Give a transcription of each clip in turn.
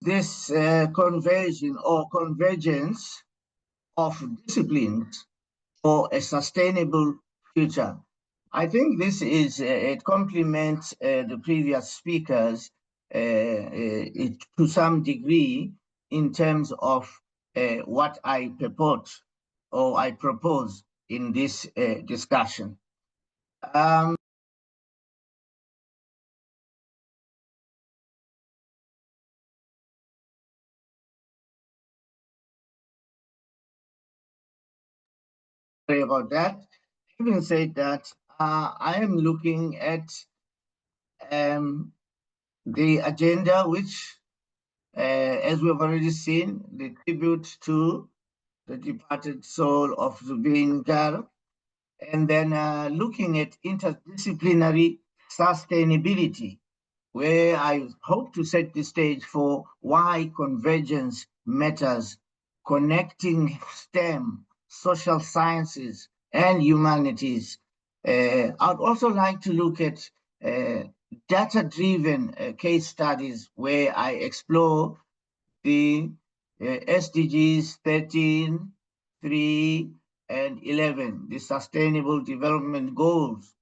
this conversion or convergence of disciplines for a sustainable future. I think this is, it complements the previous speakers to some degree in terms of what I purport or I propose in this discussion. Sorry about that. Having said that, I am looking at the agenda, which, as we've already seen, the tribute to the departed soul of Zubin Garg, and then looking at interdisciplinary sustainability, where I hope to set the stage for why convergence matters, connecting STEM, social sciences, and humanities. I'd also like to look at data-driven case studies where I explore the SDGs 13, 3, and 11, the Sustainable Development Goals,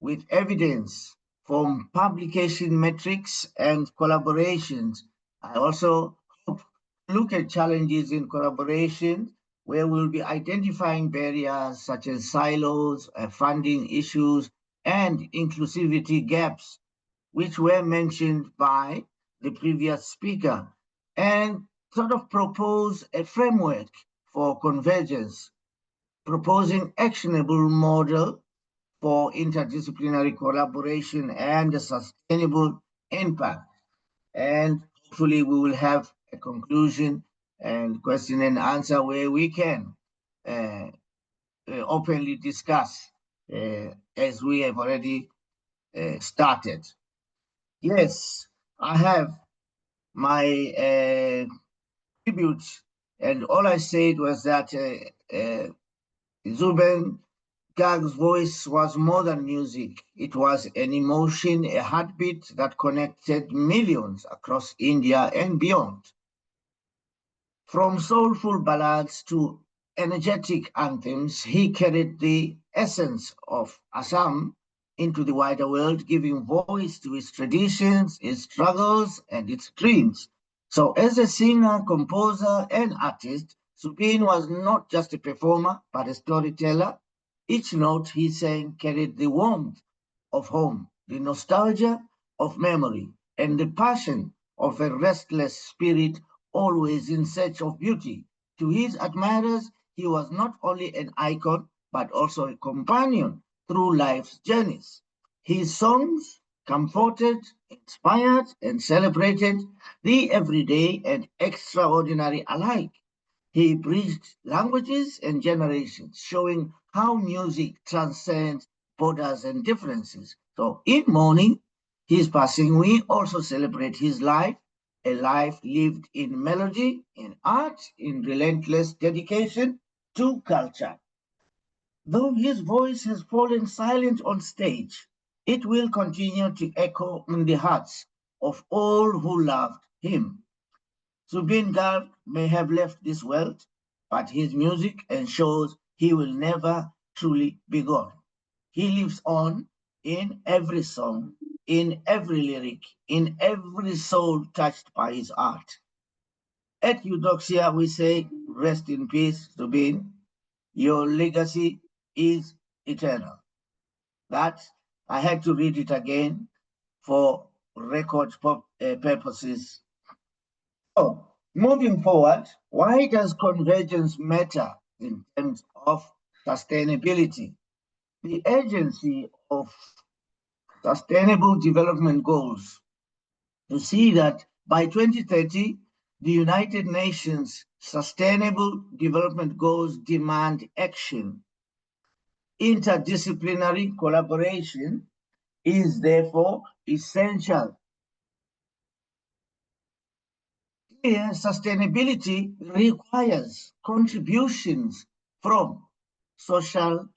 with evidence from publication metrics and collaborations. I also hope to look at challenges in collaboration where we'll be identifying barriers such as silos, funding issues, and inclusivity gaps, which were mentioned by the previous speaker, and sort of propose a framework for convergence, proposing actionable model for interdisciplinary collaboration and a sustainable impact. And hopefully we will have a conclusion and question and answer where we can openly discuss as we have already started. Yes, I have my tribute, and all I said was that Zubin Garg's voice was more than music. It was an emotion, a heartbeat that connected millions across India and beyond. From soulful ballads to energetic anthems, he carried the essence of Assam into the wider world, giving voice to its traditions, its struggles, and its dreams. So as a singer, composer, and artist, Zubin was not just a performer, but a storyteller. Each note he sang carried the warmth of home, the nostalgia of memory, and the passion of a restless spirit always in search of beauty. To his admirers, he was not only an icon, but also a companion through life's journeys. His songs comforted, inspired, and celebrated the everyday and extraordinary alike. He bridged languages and generations, showing how music transcends borders and differences. So in mourning his passing, we also celebrate his life, a life lived in melody, in art, in relentless dedication to culture. Though his voice has fallen silent on stage, it will continue to echo in the hearts of all who loved him. Zubin Garg may have left this world, but his music ensures he will never truly be gone. He lives on in every song, in every lyric, in every soul touched by his art. At Eudoxia, we say, rest in peace, Zubin. Your legacy is eternal. That, I had to read it again for record purposes. So, moving forward, why does convergence matter in terms of sustainability? The agency of Sustainable Development Goals to see that by 2030, the United Nations Sustainable Development Goals demand action. Interdisciplinary collaboration is therefore essential. Here, sustainability requires contributions from social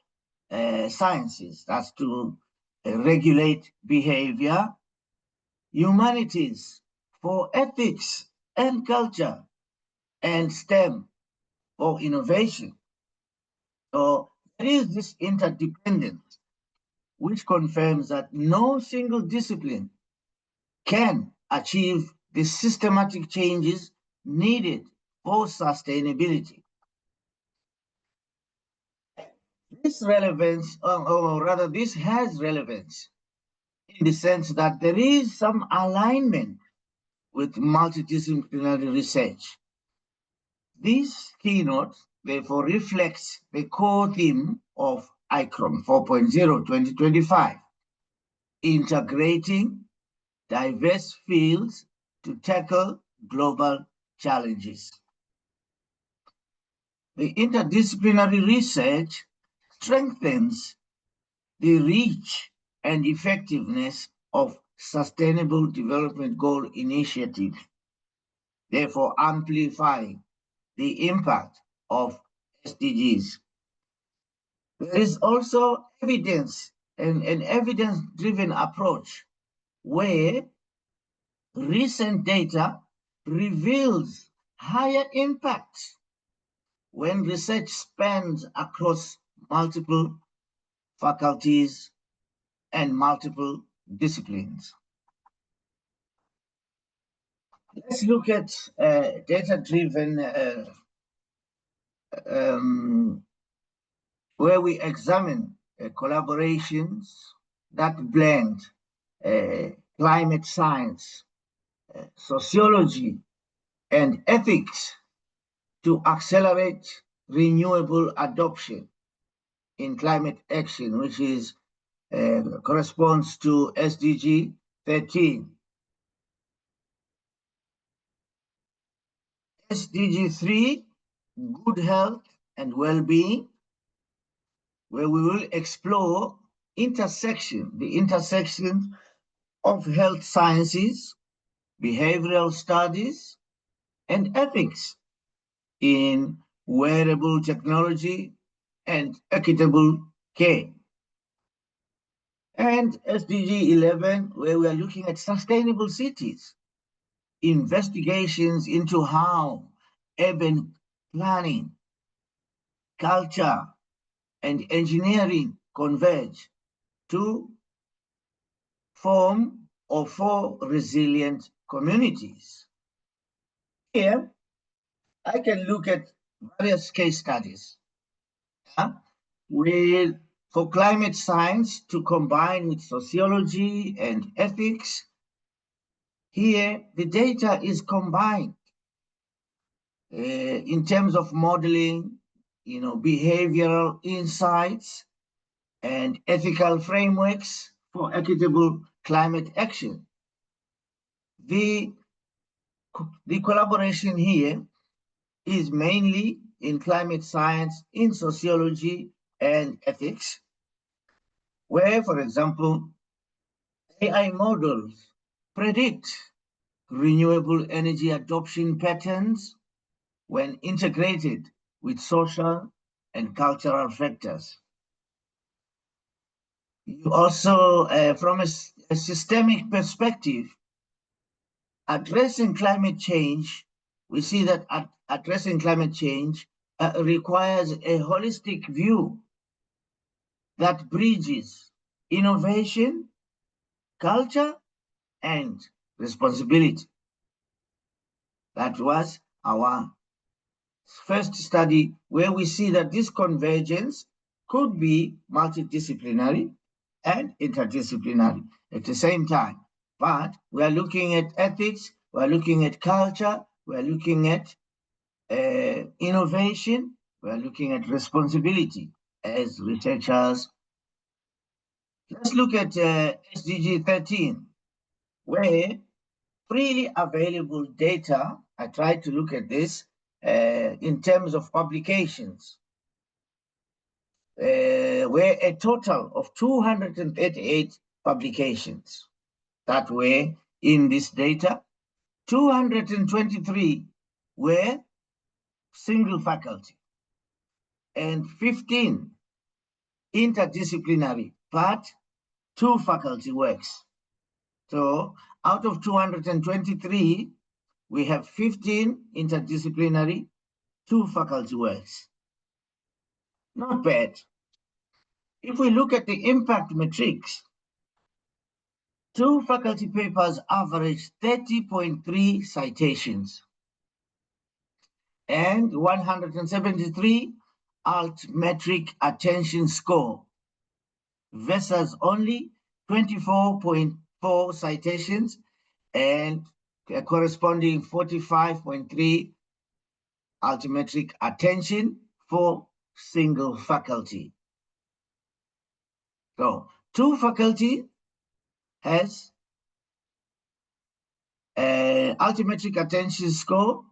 sciences, that's to regulate behavior, humanities for ethics and culture, and STEM for innovation. So there is this interdependence, which confirms that no single discipline can achieve the systematic changes needed for sustainability. This relevance, or rather this has relevance in the sense that there is some alignment with multidisciplinary research. This keynote therefore reflects the core theme of IGROM 4.0 2025, integrating diverse fields to tackle global challenges. The interdisciplinary research strengthens the reach and effectiveness of Sustainable Development Goal initiatives, therefore amplifying the impact of SDGs. There is also evidence and an evidence-driven approach where recent data reveals higher impacts when research spans across multiple faculties and multiple disciplines. Let's look at data-driven where we examine collaborations that blend climate science, sociology, and ethics to accelerate renewable adoption in climate action, which is corresponds to SDG 13. SDG 3, good health and well-being, where we will explore the intersection of health sciences, behavioral studies, and ethics in wearable technology and equitable care. And SDG 11, where we are looking at sustainable cities, investigations into how urban planning, culture, and engineering converge to form or for resilient communities. Here, I can look at various case studies for climate science to combine with sociology and ethics. Here, the data is combined in terms of modeling, behavioral insights and ethical frameworks for equitable climate action. The collaboration here is mainly in climate science, in sociology and ethics, where, for example, AI models predict renewable energy adoption patterns when integrated with social and cultural factors. You also, from a systemic perspective, addressing climate change, we see that addressing climate change requires a holistic view that bridges innovation, culture, and responsibility. That was our first study where we see that this convergence could be multidisciplinary and interdisciplinary at the same time. But we are looking at ethics, we are looking at culture, we are looking at innovation, we are looking at responsibility as researchers. Let's look at SDG 13, where freely available data, I tried to look at this in terms of publications, where a total of 238 publications that were in this data, 223 were single faculty and 15 interdisciplinary, but 2 faculty works. So Out of 223, we have 15 interdisciplinary, 2 faculty works. Not bad. If we look at the impact metrics, 2 faculty papers average 30.3 citations and 173 altmetric attention score versus only 24.4 citations and corresponding 45.3 altmetric attention for single faculty. So 2 faculty has an altmetric attention score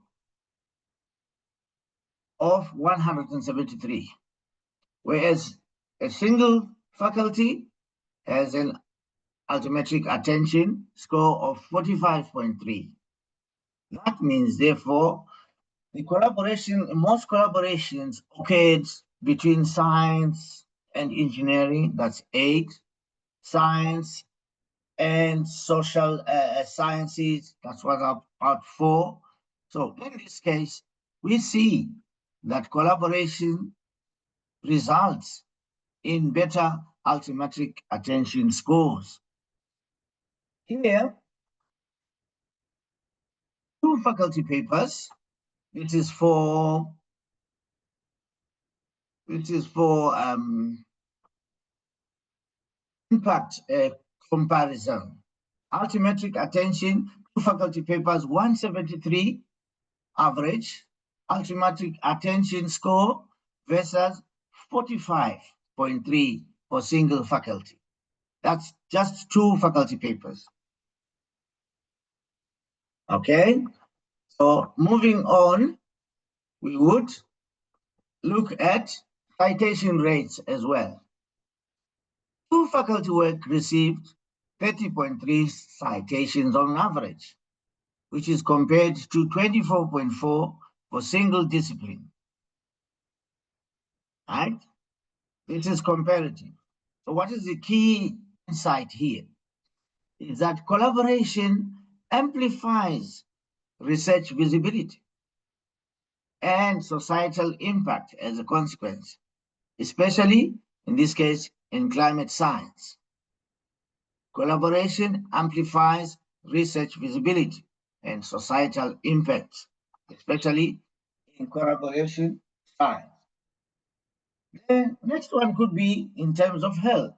of 173, whereas a single faculty has an altmetric attention score of 45.3. That means, therefore, most collaborations occurred between science and engineering, that's 8, science and social sciences, that's what about 4. So in this case, we see that collaboration results in better altmetric attention scores. Here, 2 faculty papers. It is for impact comparison. Altmetric attention, 2 faculty papers, 173 average. Altmetric attention score versus 45.3 for single faculty. That's just 2 faculty papers. Okay, so moving on, we would look at citation rates as well. 2 faculty work received 30.3 citations on average, which is compared to 24.4 for single discipline. Right? This is comparative. So what is the key insight here? Is that collaboration amplifies research visibility and societal impact as a consequence, especially in this case in climate science. Collaboration amplifies research visibility and societal impact, especially in collaboration science. The next one could be in terms of health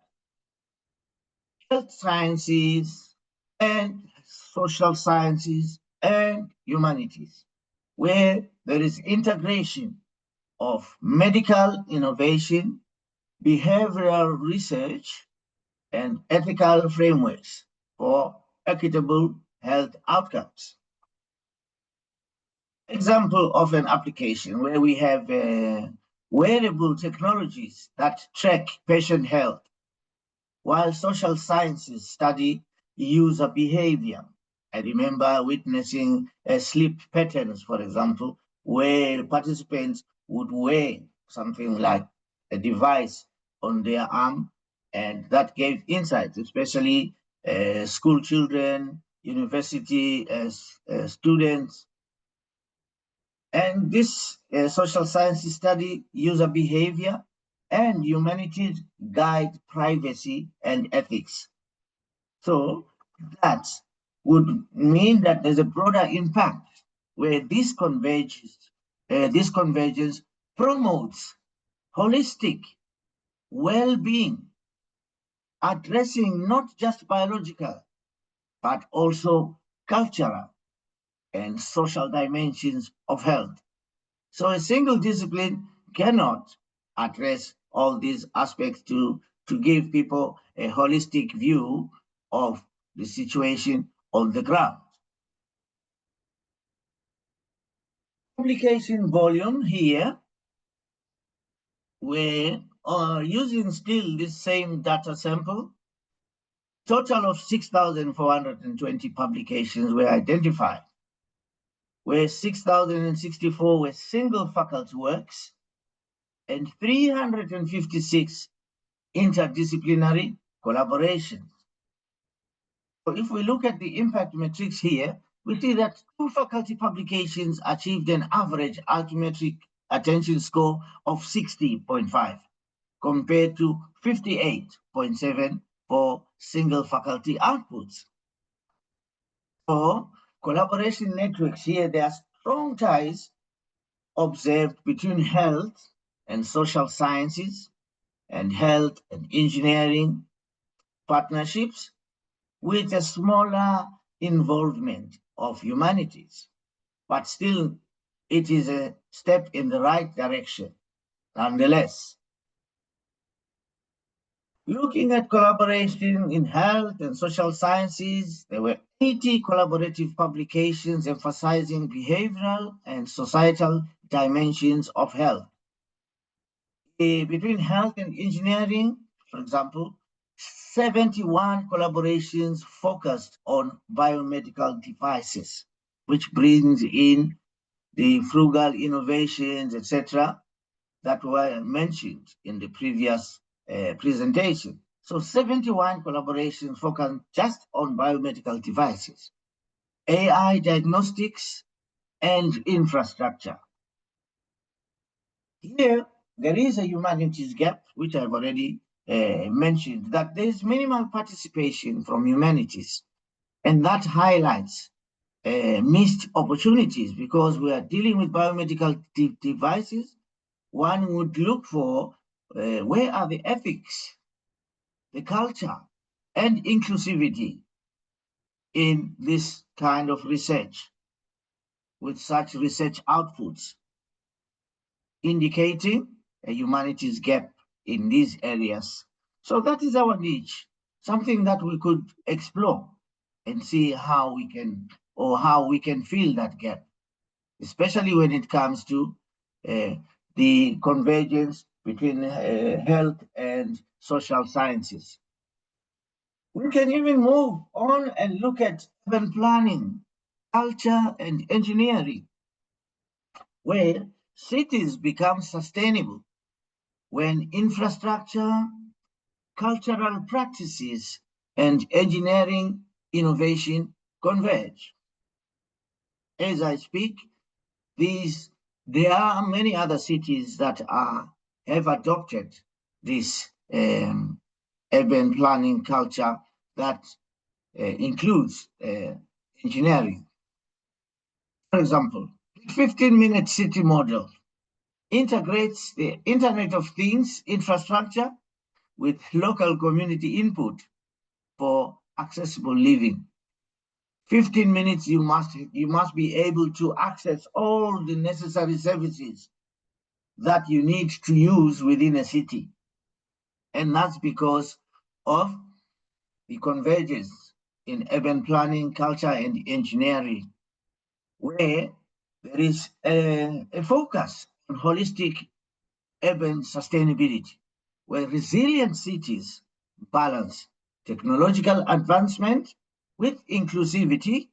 sciences and social sciences and humanities, where there is integration of medical innovation, behavioral research, and ethical frameworks for equitable health outcomes. Example of an application where we have wearable technologies that track patient health, while social sciences study user behavior. I remember witnessing sleep patterns, for example, where participants would wear something like a device on their arm, and that gave insights, especially school children, university students. And this social sciences study user behavior, and humanities guide privacy and ethics. So that would mean that there's a broader impact where this convergence promotes holistic well-being, addressing not just biological, but also cultural and social dimensions of health. So a single discipline cannot address all these aspects to give people a holistic view of the situation on the ground. Publication volume here, we're using still this same data sample. Total of 6,420 publications were identified, where 6,064 were single faculty works and 356 interdisciplinary collaborations. So if we look at the impact metrics here, we see that 2 faculty publications achieved an average altmetric attention score of 60.5 compared to 58.7 for single faculty outputs. So collaboration networks here, there are strong ties observed between health and social sciences and health and engineering partnerships with a smaller involvement of humanities. But still, it is a step in the right direction, nonetheless. Looking at collaboration in health and social sciences, there were 80 collaborative publications emphasizing behavioral and societal dimensions of health. Between health and engineering, for example, 71 collaborations focused on biomedical devices, which brings in the frugal innovations, etc., that were mentioned in the previous presentation. So 71 collaborations focused just on biomedical devices, AI diagnostics, and infrastructure. Here, there is a humanities gap, which I've already mentioned, that there is minimal participation from humanities, and that highlights missed opportunities because we are dealing with biomedical devices. One would look for where are the ethics, the culture, and inclusivity in this kind of research with such research outputs, indicating a humanities gap in these areas. So that is our niche, something that we could explore and see how we can, or how we can fill that gap, especially when it comes to the convergence between health and social sciences. We can even move on and look at urban planning, culture, and engineering, where cities become sustainable when infrastructure, cultural practices, and engineering innovation converge. As I speak, there are many other cities that have adopted this urban planning culture that includes engineering. For example, the 15-minute city model integrates the Internet of Things infrastructure with local community input for accessible living. 15 minutes, you must be able to access all the necessary services that you need to use within a city. And that's because of the convergence in urban planning, culture, and engineering, where there is a focus on holistic urban sustainability, where resilient cities balance technological advancement with inclusivity,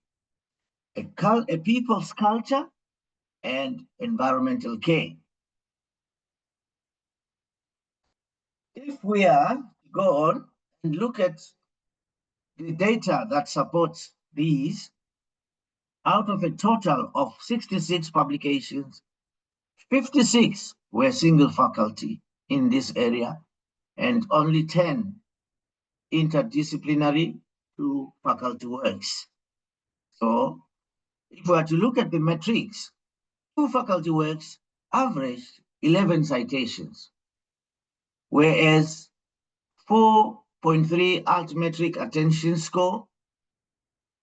a people's culture, and environmental care. If we are to go on and look at the data that supports these, out of a total of 66 publications, 56 were single faculty in this area, and only 10 interdisciplinary to faculty works. So if we are to look at the metrics, 2 faculty works averaged 11 citations, whereas 4.3 altmetric attention score,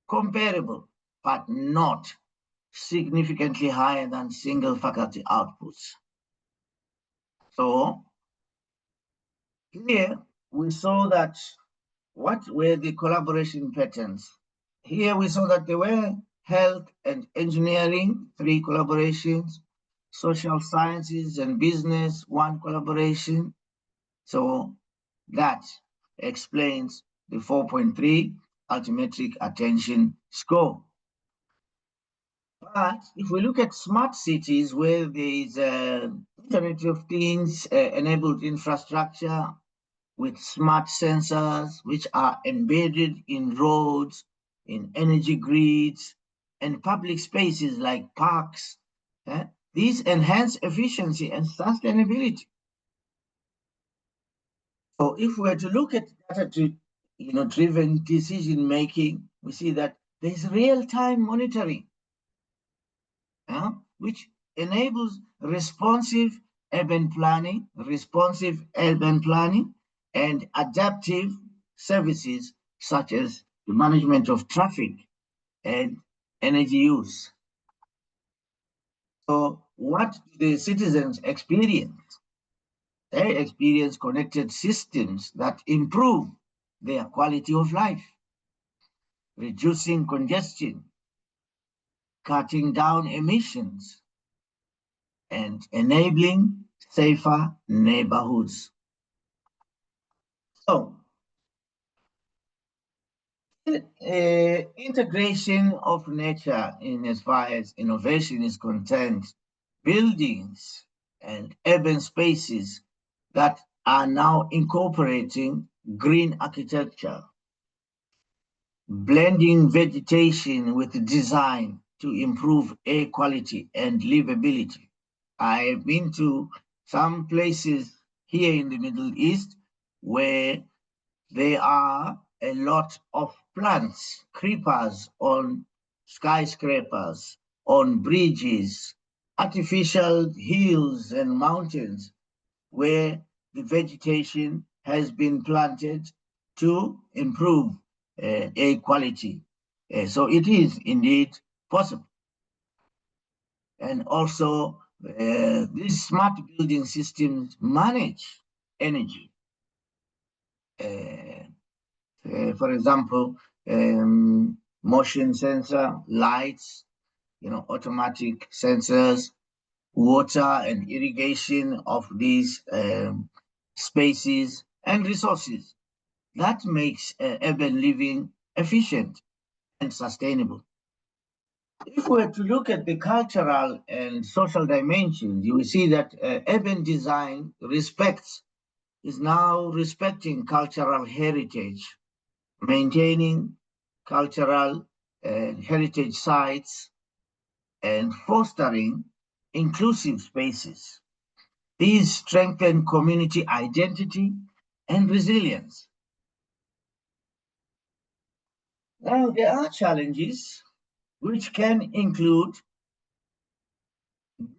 comparable, but not significantly higher than single faculty outputs. So here we saw that what were the collaboration patterns? Here we saw that there were health and engineering, 3 collaborations, social sciences and business, 1 collaboration. So that explains the 4.3 altmetric attention score. But if we look at smart cities where there is Internet of Things enabled infrastructure with smart sensors which are embedded in roads, in energy grids, and public spaces like parks. These enhance efficiency and sustainability. So if we were to look at data-driven decision making, we see that there's real-time monitoring, which enables responsive urban planning, and adaptive services such as the management of traffic and energy use. So what do the citizens experience? They experience connected systems that improve their quality of life, reducing congestion, cutting down emissions, and enabling safer neighborhoods. So, integration of nature in as far as innovation is concerned, buildings and urban spaces that are now incorporating green architecture, blending vegetation with design to improve air quality and livability. I've been to some places here in the Middle East where there are a lot of plants, creepers on skyscrapers, on bridges, artificial hills and mountains where the vegetation has been planted to improve air quality. So it is indeed possible. And also, these smart building systems manage energy. For example, motion sensor, lights, automatic sensors, water and irrigation of these spaces and resources. That makes urban living efficient and sustainable. If we were to look at the cultural and social dimensions, you will see that urban design is now respecting cultural heritage, maintaining cultural heritage sites, and fostering inclusive spaces. These strengthen community identity and resilience. Now, there are challenges which can include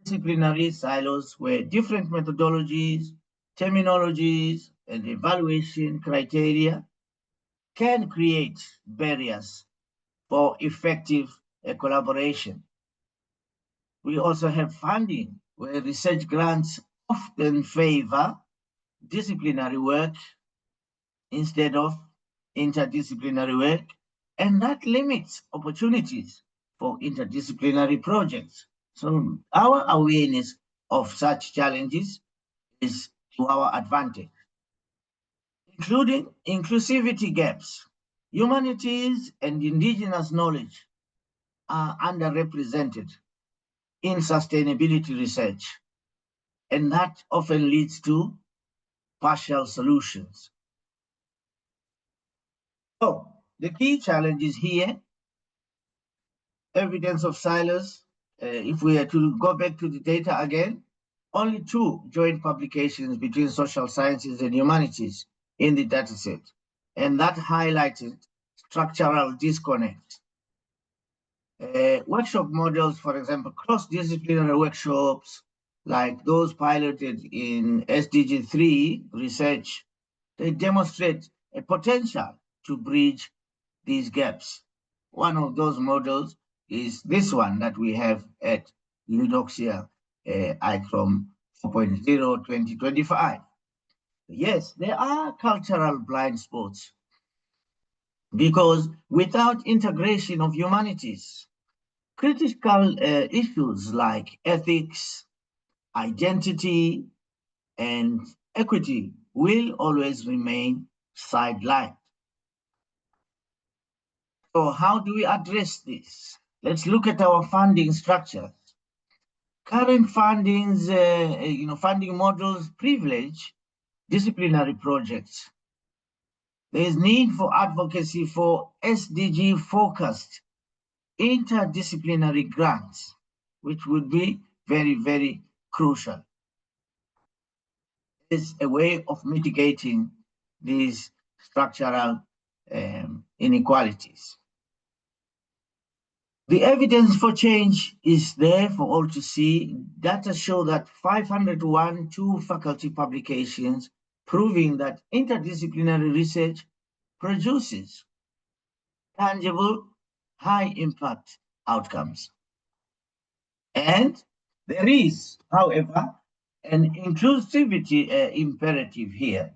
disciplinary silos where different methodologies, terminologies, and evaluation criteria can create barriers for effective collaboration. We also have funding where research grants often favor disciplinary work instead of interdisciplinary work, and that limits opportunities for interdisciplinary projects. So our awareness of such challenges is to our advantage, including inclusivity gaps. Humanities and indigenous knowledge are underrepresented in sustainability research, and that often leads to partial solutions. So the key challenges here, evidence of silos. If we are to go back to the data again, only 2 joint publications between social sciences and humanities in the dataset, and that highlighted structural disconnect. Workshop models, for example, cross-disciplinary workshops, like those piloted in SDG 3 research, they demonstrate a potential to bridge these gaps. One of those models is this one that we have at Eudoxia IGROM 4.0 2025. Yes, there are cultural blind spots because without integration of humanities, critical issues like ethics, identity, and equity will always remain sidelined. So how do we address this? Let's look at our funding structures. Current funding models privilege disciplinary projects There is need for advocacy for SDG-focused interdisciplinary grants, which would be very, very crucial. It's a way of mitigating these structural inequalities. The evidence for change is there for all to see. Data show that 501 faculty publications proving that interdisciplinary research produces tangible, high-impact outcomes. And there is, however, an inclusivity imperative here.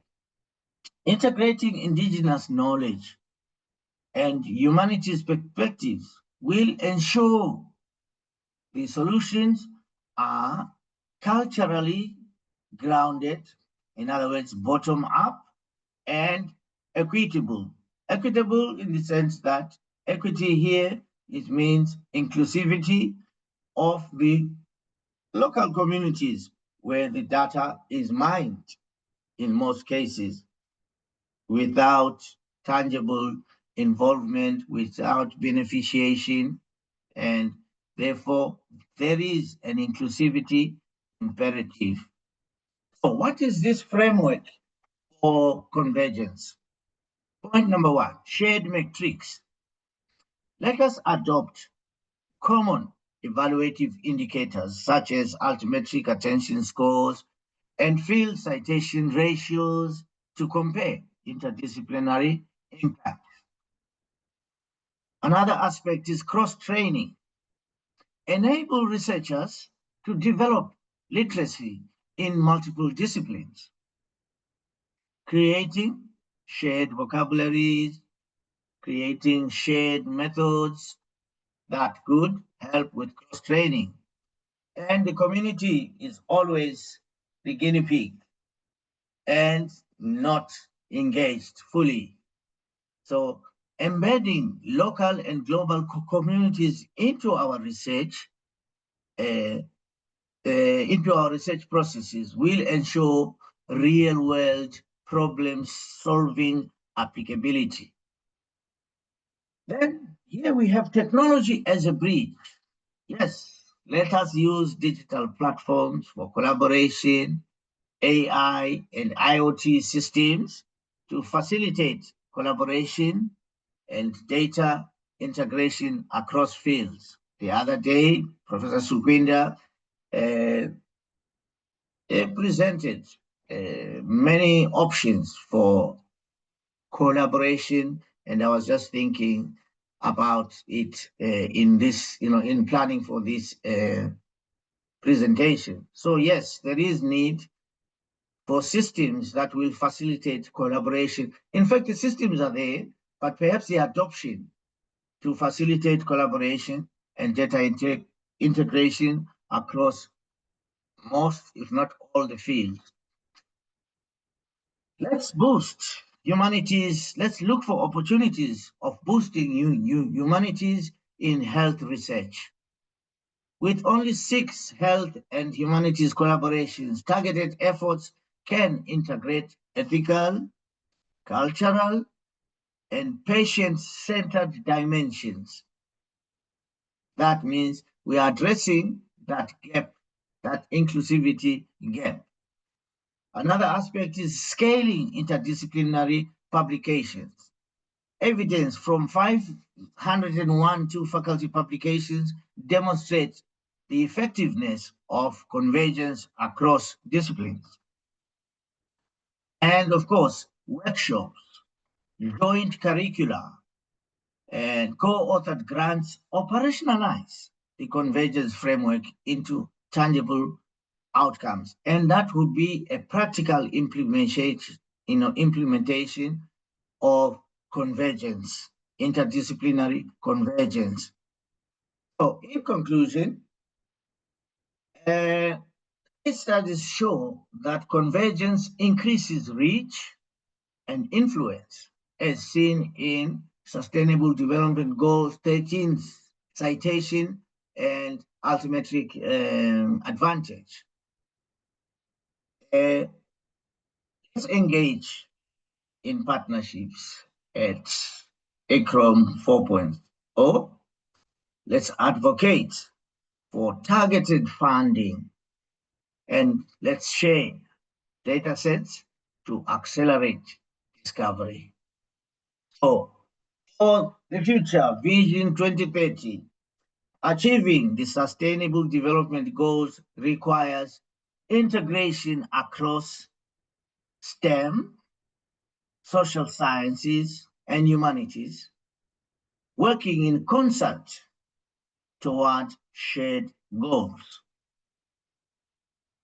Integrating indigenous knowledge and humanities perspectives will ensure the solutions are culturally grounded, in other words, bottom up, and equitable. Equitable in the sense that equity here, it means inclusivity of the local communities where the data is mined in most cases without tangible involvement, without beneficiation, and therefore there is an inclusivity imperative. So what is this framework for convergence? Point number one, shared metrics. Let us adopt common evaluative indicators such as altimetric attention scores and field citation ratios to compare interdisciplinary impact. Another aspect is cross-training. Enable researchers to develop literacy in multiple disciplines, creating shared vocabularies, creating shared methods that could help with cross-training. And the community is always the guinea pig and not engaged fully. So embedding local and global communities into our research processes will ensure real-world problem-solving applicability. Then here we have technology as a bridge. Yes, let us use digital platforms for collaboration, AI and IoT systems to facilitate collaboration and data integration across fields. The other day, Professor Sukwinda presented many options for collaboration, and I was just thinking about it in this, in planning for this presentation. So yes, there is need for systems that will facilitate collaboration. In fact, the systems are there, but perhaps the adoption to facilitate collaboration and data integration across most, if not all, the fields. Let's boost humanities. Let's look for opportunities of boosting humanities in health research. With only 6 health and humanities collaborations, targeted efforts can integrate ethical, cultural, and patient-centered dimensions. That means we are addressing that gap, that inclusivity gap. Another aspect is scaling interdisciplinary publications. Evidence from 501 faculty publications demonstrates the effectiveness of convergence across disciplines. And of course, workshops, joint curricula, and co-authored grants operationalize the convergence framework into tangible outcomes. And that would be a practical implementation of convergence, interdisciplinary convergence. So in conclusion, studies show that convergence increases reach and influence, as seen in Sustainable Development Goals 13 citation and altimetric advantage. Let's engage in partnerships at IGROM 4.0. Let's advocate for targeted funding, and let's share data sets to accelerate discovery. So, for the future, Vision 2030, achieving the Sustainable Development Goals requires integration across STEM, social sciences, and humanities, working in concert toward shared goals.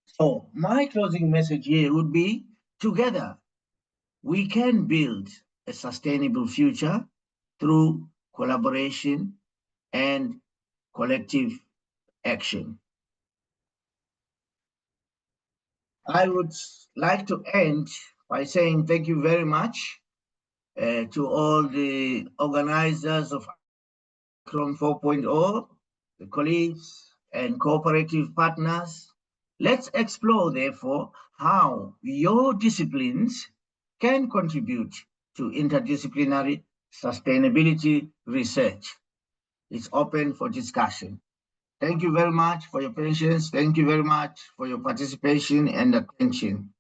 So my closing message here would be, together, we can build a sustainable future through collaboration and collective action. I would like to end by saying thank you very much to all the organizers of IGROM 4.0, the colleagues and cooperative partners. Let's explore, therefore, how your disciplines can contribute to interdisciplinary sustainability research. It's open for discussion. Thank you very much for your patience. Thank you very much for your participation and attention.